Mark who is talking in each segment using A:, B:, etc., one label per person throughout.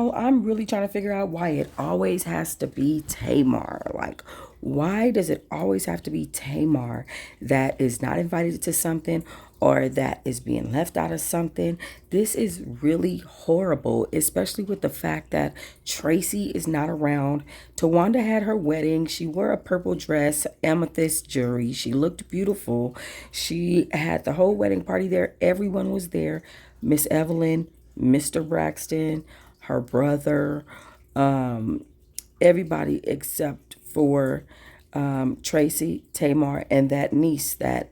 A: I'm really trying to figure out why it always has to be Tamar. Like, why does it always have to be Tamar that is not invited to something or that is being left out of something? This is really horrible, especially with the fact that Tracy is not around. Towanda had her wedding. She wore a purple dress, amethyst jewelry. She looked beautiful. She had the whole wedding party there. Everyone was there. Miss Evelyn, Mr. Braxton, her brother, um, everybody except for Tracy, Tamar, and that niece that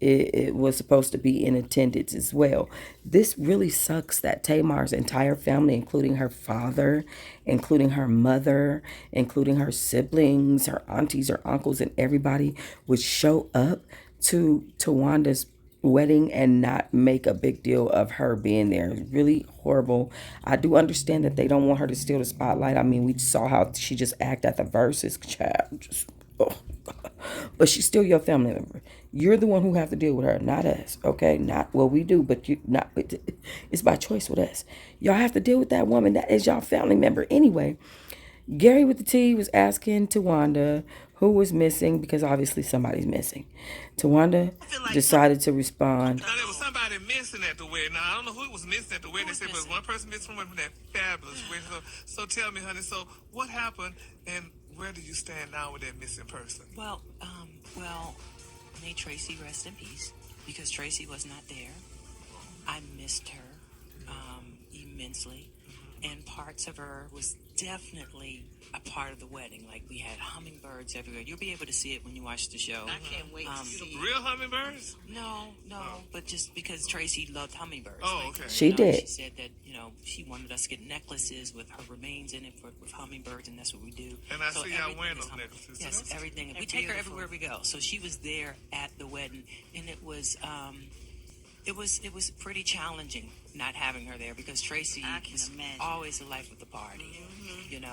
A: it was supposed to be in attendance as well. This really sucks that Tamar's entire family, including her father, including her mother, including her siblings, her aunties, her uncles, and everybody would show up to Tawanda's wedding and not make a big deal of her being there. It's really horrible. I do understand that they don't want her to steal the spotlight. I mean, we saw how she just acted at the verses, child. Just, oh. But she's still your family member. You're the one who have to deal with her, not us. Okay, not well we do, but you not. It's by choice with us. Y'all have to deal with that woman that is y'all family member anyway. Gary with the T was asking Towanda who was missing because obviously somebody's missing. Towanda decided to respond.
B: Now, there was somebody missing at the wedding. Now, I don't know who was missing at the wedding. They said there was one person missing from that fabulous wedding. So tell me, honey, so what happened and where do you stand now with that missing person?
C: Well, may Tracy rest in peace because Tracy was not there. I missed her immensely, and parts of her was definitely a part of the wedding. Like we had hummingbirds everywhere. You'll be able to see it when you watch the show.
D: I can't wait to see it.
B: Real hummingbirds?
C: No, but just because Tracy loved hummingbirds.
B: Oh, okay.
A: She did.
C: She said that she wanted us to get necklaces with her remains in it with hummingbirds, and that's what we do.
B: And I see y'all
C: everything
B: wearing
C: is
B: those necklaces.
C: Yes, everything. We take her everywhere we go. So she was there at the wedding, and it was pretty challenging not having her there because Tracy was always the life of the party, and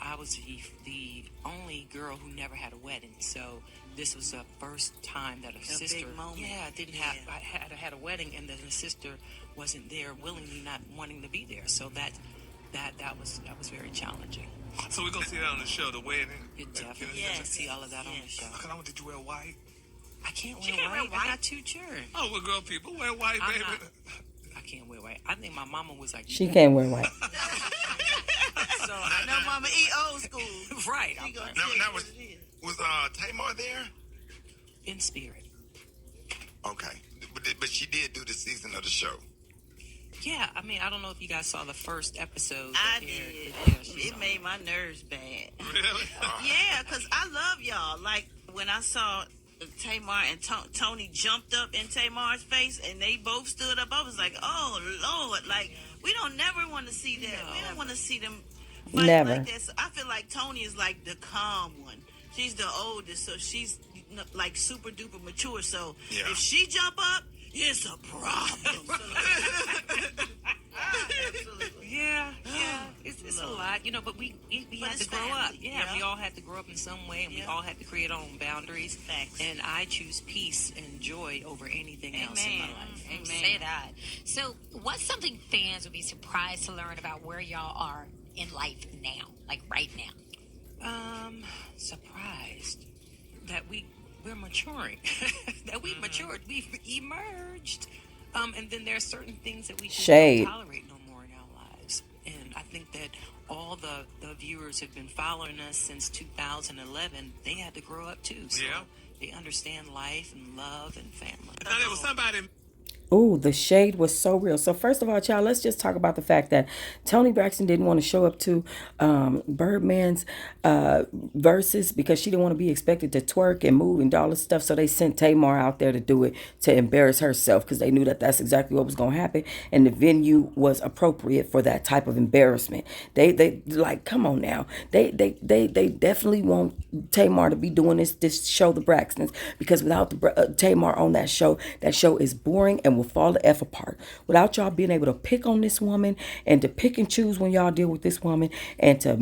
C: I was the only girl who never had a wedding. So this was the first time that a sister,
D: big moment.
C: I had a wedding, and then the sister wasn't there, willingly not wanting to be there. So that was very challenging.
B: So we're gonna see that on the show, the wedding.
C: You definitely get to see all of that on the show.
B: Did you wear white?
C: I can't
D: She
C: wear
D: can't wear
C: white. I
D: white.
C: got two children.
B: Oh, well, girl, people wear white,
C: I'm
B: baby.
C: not- I can't wear white. I think my mama was like,
A: She can't wear white.
D: So I know Mama E old school.
C: right.
D: She gonna
E: Now,
D: tell you
E: now
D: what
E: was,
D: it is.
E: was Tamar there?
C: In spirit.
E: Okay, but she did do the season of the show.
C: Yeah, I mean, I don't know if you guys saw the first episode.
D: I
C: that aired.
D: did.
C: Yeah, she
D: It
C: saw
D: made my nerves bad.
B: Really?
D: Yeah, because I love y'all. Like, when I saw Tamar and Tony jumped up in Tamar's face and they both stood up, I was like, oh, Lord. Like, we don't never want to see that.
C: No.
D: We don't want to see them fight
A: Never.
D: like that. So I feel like Tony is like the calm one. She's the oldest, so she's like super duper mature. So
E: Yeah.
D: if she jump up, it's a problem. Absolutely.
C: Yeah, it's a lot, but we
D: But
C: had to
D: it's
C: grow
D: family,
C: up. Yeah,
D: yeah.
C: we all had to grow up in some way, and we
D: Yeah.
C: all had to create our own boundaries.
D: Facts.
C: And I choose peace and joy over anything else in my
D: Amen.
C: life.
D: Amen.
F: Say that. So, what's something fans would be surprised to learn about where y'all are in life now, like right now?
C: Surprised that we're maturing, that we've matured, we've emerged, and then there are certain things that we just
A: Shade.
C: don't tolerate no more in our lives. And I think that all the viewers have been following us since 2011. They had to grow up too, so
B: Yeah.
C: they understand life and love and family.
B: Now, there was somebody.
A: Ooh, the shade was so real. So first of all, y'all, let's just talk about the fact that Toni Braxton didn't want to show up to Birdman's verses because she didn't want to be expected to twerk and move and do all this stuff. So they sent Tamar out there to do it to embarrass herself because they knew that that's exactly what was going to happen, and the venue was appropriate for that type of embarrassment. They like, come on now. They definitely want Tamar to be doing this show, the Braxtons, because without Tamar on that show is boring and will fall the F apart. Without y'all being able to pick on this woman and to pick and choose when y'all deal with this woman and to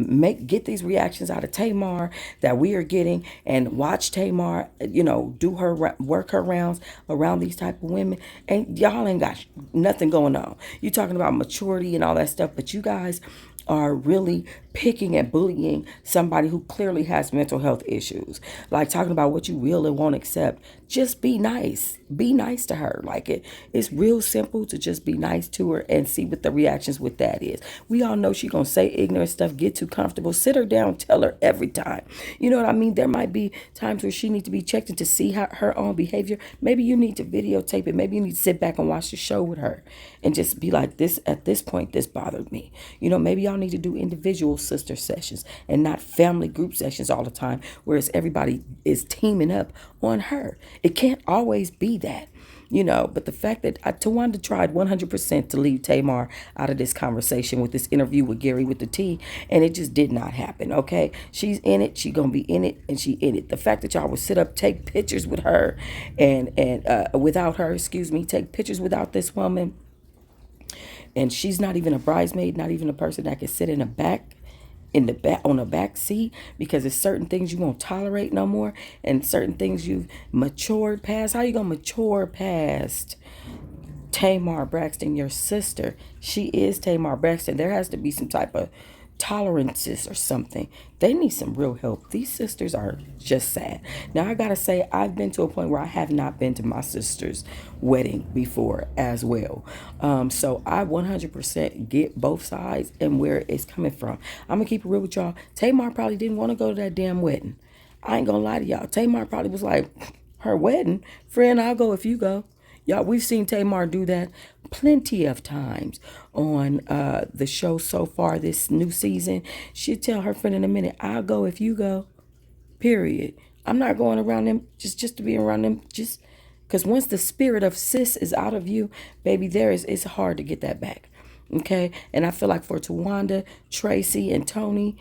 A: get these reactions out of Tamar that we are getting and watch Tamar, do her work her rounds around these type of women, and y'all ain't got nothing going on. You talking about maturity and all that stuff, but you guys are really picking and bullying somebody who clearly has mental health issues. Like talking about what you will and won't accept. Just be nice. Be nice to her. Like it's real simple to just be nice to her and see what the reactions with that is. We all know she gonna say ignorant stuff, get too comfortable. Sit her down, tell her every time. You know what I mean? There might be times where she needs to be checked in to see her own behavior. Maybe you need to videotape it. Maybe you need to sit back and watch the show with her and just be like, this at this point, this bothered me. You know, maybe y'all need to do individual sister sessions and not family group sessions all the time, whereas everybody is teaming up on her. It can't always be that. You know, but the fact that Towanda tried 100% to leave Tamar out of this conversation with this interview with Gary with the T, and it just did not happen. Okay, she's in it, she gonna be in it, and she in it. The fact that y'all would sit up, take pictures with her, and without her, excuse me, take pictures without this woman, and she's not even a bridesmaid, not even a person that can sit in the back on the back seat, because there's certain things you won't tolerate no more and certain things you've matured past. How you gonna mature past Tamar Braxton, your sister? She is Tamar Braxton. There has to be some type of tolerances or something. They need some real help. These sisters are just sad. Now I gotta say, I've been to a point where I have not been to my sister's wedding before as well. So I 100% get both sides and where it's coming from. I'm gonna keep it real with y'all. Tamar probably didn't want to go to that damn wedding. I ain't gonna lie to y'all. Tamar probably was like, her wedding, friend, I'll go if you go. Y'all, we've seen Tamar do that plenty of times on the show so far this new season. She'd tell her friend in a minute, I'll go if you go. Period. I'm not going around them just to be around them. Just because once the spirit of sis is out of you, baby, it's hard to get that back. Okay, and I feel like for Towanda, Tracy, and Tony,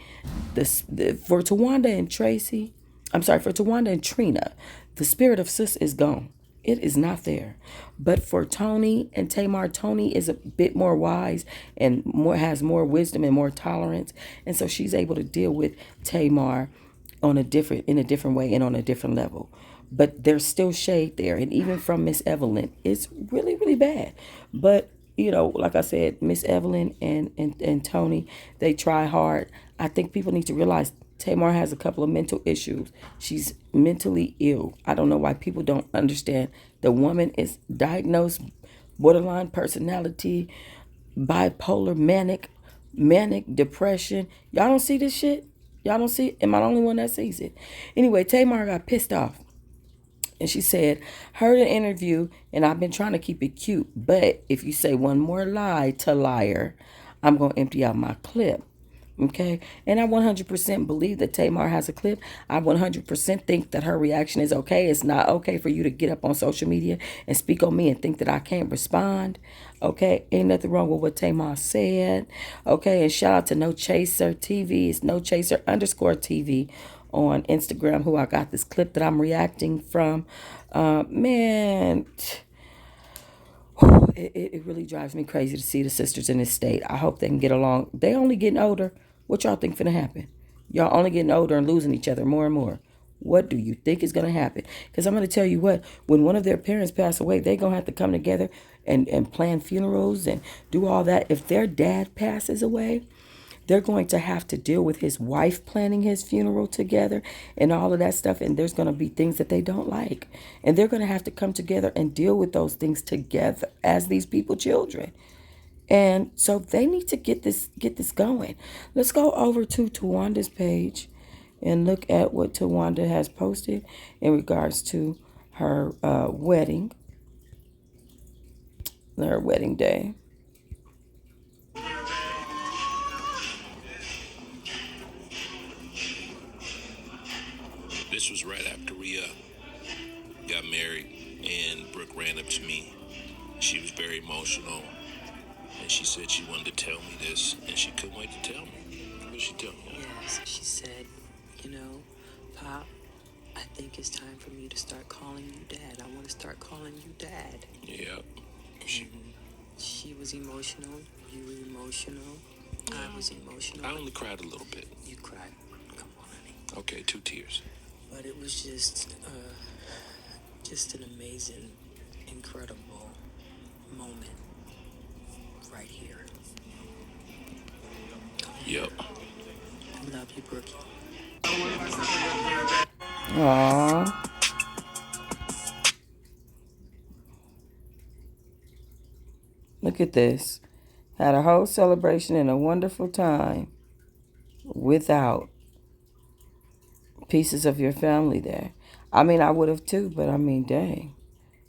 A: for Towanda and Tracy, I'm sorry, for Towanda and Trina, the spirit of sis is gone. It is not there. But for Tony and Tamar, Tony is a bit more wise and has more wisdom and more tolerance, and so she's able to deal with Tamar in a different way and on a different level. But there's still shade there, and even from Miss Evelyn, it's really really bad. But you know, like I said, Miss Evelyn and Tony, they try hard. I think people need to realize Tamar has a couple of mental issues. She's mentally ill. I don't know why people don't understand. The woman is diagnosed borderline personality, bipolar, manic depression. Y'all don't see this shit? Y'all don't see it? Am I the only one that sees it? Anyway, Tamar got pissed off. And she said, heard an interview, and I've been trying to keep it cute, but if you say one more lie to liar, I'm going to empty out my clip. Okay? And I 100% believe that Tamar has a clip. I 100% think that her reaction is okay. It's not okay for you to get up on social media and speak on me and think that I can't respond. Okay? Ain't nothing wrong with what Tamar said. Okay? And shout out to No Chaser TV. It's No Chaser _TV on Instagram, who I got this clip that I'm reacting from. Man, it really drives me crazy to see the sisters in this state. I hope they can get along. They only getting older. What y'all think finna happen? Y'all only getting older and losing each other more and more. What do you think is going to happen? Because I'm going to tell you what, when one of their parents pass away, they're going to have to come together and plan funerals and do all that. If their dad passes away, they're going to have to deal with his wife planning his funeral together and all of that stuff. And there's going to be things that they don't like. And they're going to have to come together and deal with those things together as these people children. And so they need to get this going. Let's go over to Tawanda's page and look at what Towanda has posted in regards to her wedding day.
G: This was right after we got married, and Brooke ran up to me. She was very emotional, and she said she wanted to tell me this, and she couldn't wait to tell me. What did she tell me?
C: Yes, she said, Pop, I think it's time for me to start calling you Dad. I want to start calling you Dad.
G: Yeah.
C: She was emotional. You were emotional. I was emotional.
G: I only cried a little bit.
C: You cried. Come on, honey.
G: Okay, 2 tears.
C: But it was just an amazing, incredible moment right here. Go
G: Yep.
C: I love you, Brookie.
A: Aww. Look at this. Had a whole celebration and a wonderful time without pieces of your family there. I mean, I would have too, but I mean, dang.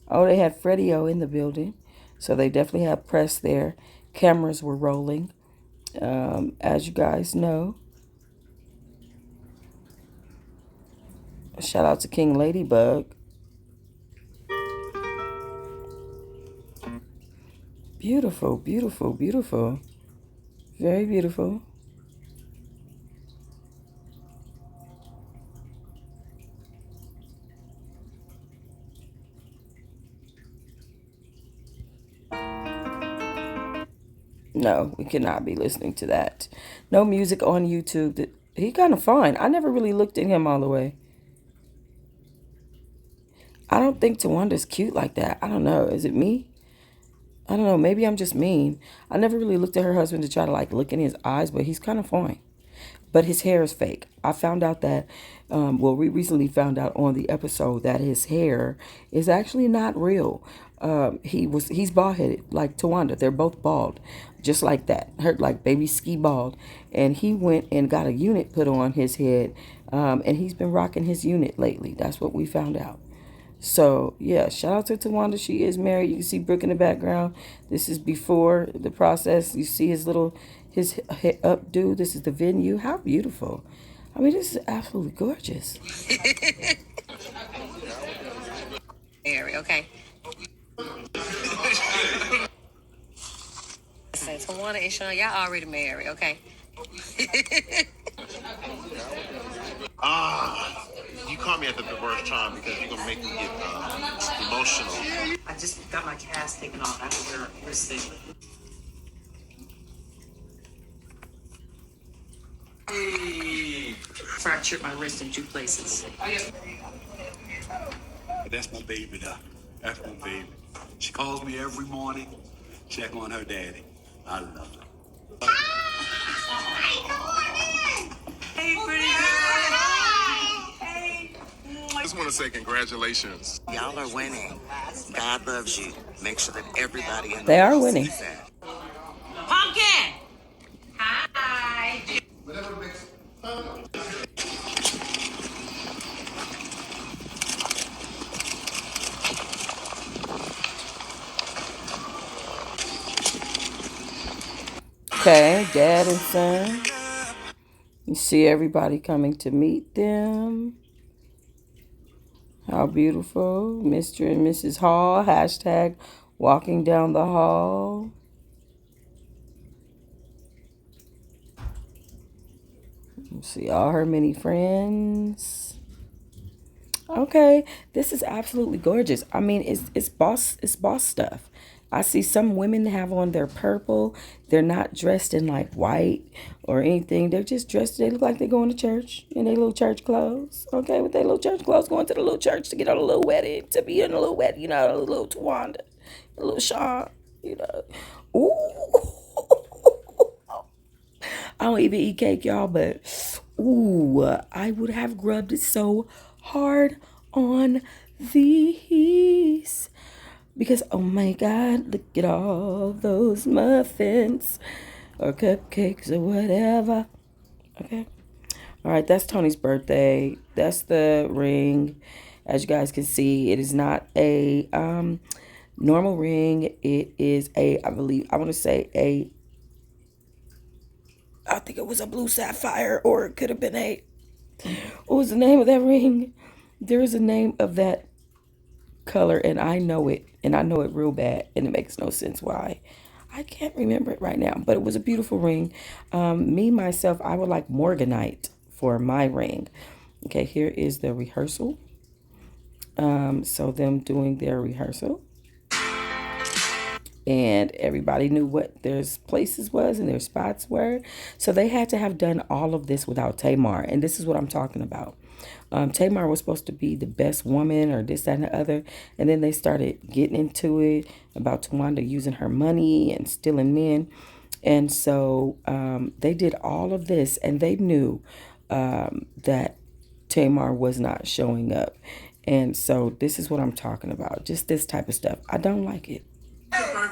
A: Oh, they had Freddie O in the building. So they definitely had press there. Cameras were rolling. As you guys know, shout out to King Ladybug. Beautiful, beautiful, beautiful. Very beautiful. No, we cannot be listening to that. No music on YouTube. He kind of fine. I never really looked at him all the way. I don't think Tawanda's cute like that. I don't know. Is it me? I don't know. Maybe I'm just mean. I never really looked at her husband to try to like look in his eyes, but he's kind of fine. But his hair is fake. I found out that, well, we recently found out on the episode that his hair is actually not real. He's bald headed like Towanda. They're both bald, just like that. Hurt like baby ski bald, and he went and got a unit put on his head, and he's been rocking his unit lately. That's what we found out. So yeah, shout out to Towanda. She is married. You can see Brooke in the background. This is before the process. You see his updo. This is the venue. How beautiful. I mean, this is absolutely gorgeous.
C: Mary, okay? Listen, Tawana and Sean, y'all already married, okay?
E: You caught me at the worst time because you're gonna make me get emotional.
C: I just got my cast taken off after your wrist thing. Fractured my wrist in 2 places.
H: That's my baby, though. That's my baby. She calls me every morning, check on her daddy. I love her.
C: Hey, pretty girl. Hey.
B: I just want to say congratulations.
D: Y'all are winning. God loves you. Make sure that everybody in the
A: They are
D: world
A: winning.
D: sees that.
C: Pumpkin. Hi.
A: Okay, dad and son. You see everybody coming to meet them. How beautiful. Mr. and Mrs. Hall. Hashtag walking down the hall. See all her many friends. Okay, this is absolutely gorgeous. I mean, it's boss stuff. I see some women have on their purple. They're not dressed in like white or anything. They're just dressed. They look like they're going to church in their little church clothes. Okay, with their little church clothes, going to the little church to get on a little wedding, to be in a little wedding. You know, a little Towanda, a little Sean. You know, ooh. I don't even eat cake, y'all, but ooh, I would have grubbed it so hard on these because oh my God, look at all those muffins or cupcakes or whatever. Okay. All right, that's Tony's birthday. That's the ring. As you guys can see, it is not a normal ring. It is I want to say I think it was a blue sapphire, or it could have been what was the name of that ring? There is a name of that color, and I know it real bad, and it makes no sense why. I can't remember it right now, but it was a beautiful ring. Me, myself, I would like Morganite for my ring. Okay, here is the rehearsal. So them doing their rehearsal. And everybody knew what their places was and their spots were. So they had to have done all of this without Tamar. And this is what I'm talking about. Tamar was supposed to be the best woman or this, that, and the other. And then they started getting into it about Towanda using her money and stealing men. And so they did all of this, and they knew that Tamar was not showing up. And so this is what I'm talking about. Just this type of stuff. I don't like it.
I: It's time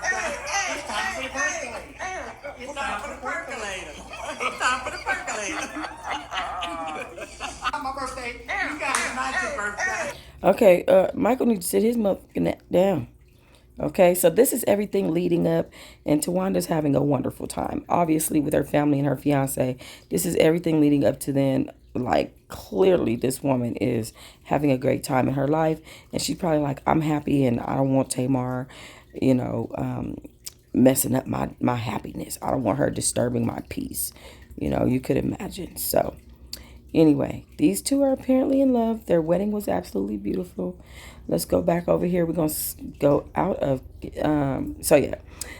I: for the percolator. It's time for the percolator. It's time for the percolator. My birthday. You guys, not your birthday.
A: Okay, Michael needs to sit his motherfucking down. Okay, so this is everything leading up, and Tawanda's having a wonderful time. Obviously, with her family and her fiance, this is everything leading up to then. Like, clearly, this woman is having a great time in her life, and she's probably like, I'm happy, and I don't want Tamar, you know, messing up my happiness. I don't want her disturbing my peace. You know, you could imagine. So, anyway, these two are apparently in love. Their wedding was absolutely beautiful. Let's go back over here. We're gonna go out of. So yeah,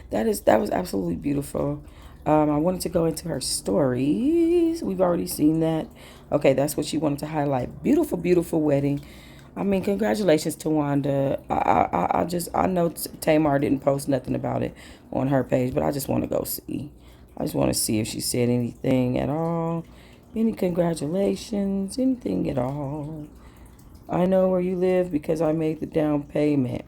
A: that was absolutely beautiful. I wanted to go into her stories. We've already seen that. Okay, that's what she wanted to highlight. Beautiful, beautiful wedding. I mean, congratulations to Wanda. I know Tamar didn't post nothing about it on her page, but I just want to go see. I just want to see if she said anything at all. Any congratulations, anything at all. I know where you live because I made the down payment.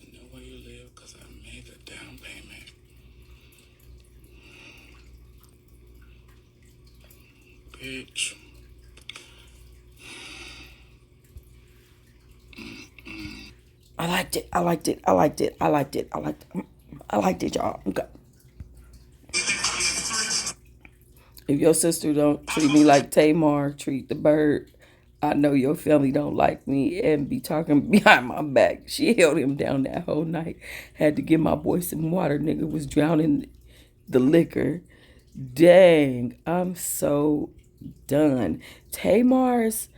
H: I know where you live because I made the down payment. Bitch.
A: I liked it. I liked it. I liked it. I liked it. I liked it. I liked it, y'all. Okay. If your sister don't treat me like Tamar treat the bird, I know your family don't like me and be talking behind my back. She held him down that whole night. Had to give my boy some water. Nigga was drowning the liquor. Dang, I'm so done. Tamar's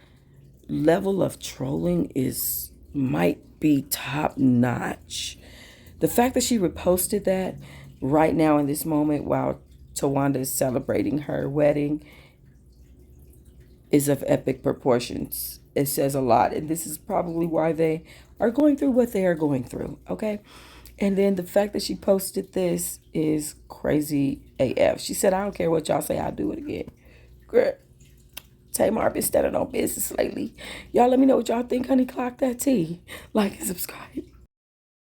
A: level of trolling is might be top notch. The fact that she reposted that right now in this moment while Towanda is celebrating her wedding is of epic proportions. It says a lot, and this is probably why they are going through what they are going through. Okay, and then the fact that she posted this is crazy AF. She said, "I don't care what y'all say, I'll do it again." Girl, Tamar been standing on business lately. Y'all let me know what y'all think, honey. Clock that tea. Like and subscribe.